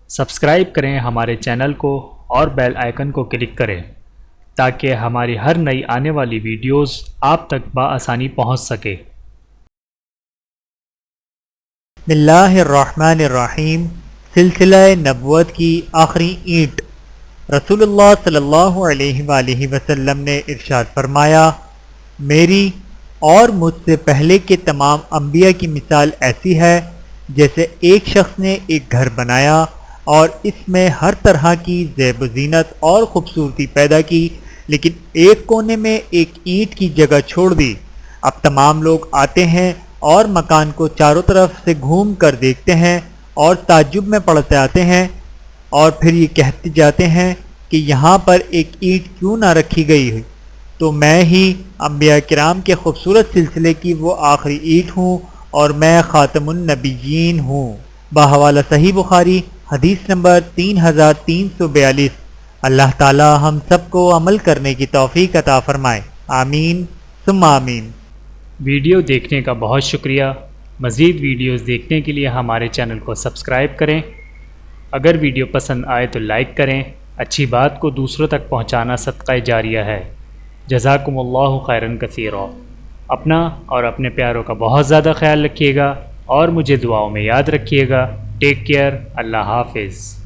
Subscribe کریں ہمارے channel کو اور بیل آئیکن کو کلک کریں تاکہ ہماری ہر نئی آنے والی ویڈیوز آپ تک بآسانی پہنچ سکے۔ بسم اللہ الرحمن الرحیم۔ سلسلہ نبوت کی آخری اینٹ۔ رسول اللہ صلی اللہ علیہ وآلہ وسلم نے ارشاد فرمایا، میری اور مجھ سے پہلے کے تمام انبیاء کی مثال ایسی ہے جیسے ایک شخص نے ایک گھر بنایا اور اس میں ہر طرح کی زیب و زینت اور خوبصورتی پیدا کی، لیکن ایک کونے میں ایک اینٹ کی جگہ چھوڑ دی۔ اب تمام لوگ آتے ہیں اور مکان کو چاروں طرف سے گھوم کر دیکھتے ہیں اور تعجب میں پڑتے آتے ہیں اور پھر یہ کہتے جاتے ہیں کہ یہاں پر ایک اینٹ کیوں نہ رکھی گئی ہے؟ تو میں ہی انبیاء کرام کے خوبصورت سلسلے کی وہ آخری اینٹ ہوں اور میں خاتم النبیین ہوں۔ بحوالہ صحیح بخاری، حدیث نمبر 3342۔ اللہ تعالی ہم سب کو عمل کرنے کی توفیق عطا فرمائے، آمین ثم آمین۔ ویڈیو دیکھنے کا بہت شکریہ۔ مزید ویڈیوز دیکھنے کے لیے ہمارے چینل کو سبسکرائب کریں۔ اگر ویڈیو پسند آئے تو لائک کریں۔ اچھی بات کو دوسروں تک پہنچانا صدقہ جاریہ ہے۔ جزاکم اللہ خیرا کثیرا۔ اپنا اور اپنے پیاروں کا بہت زیادہ خیال رکھیے گا اور مجھے دعاؤں میں یاد رکھیے گا۔ Take care. اللہ حافظ۔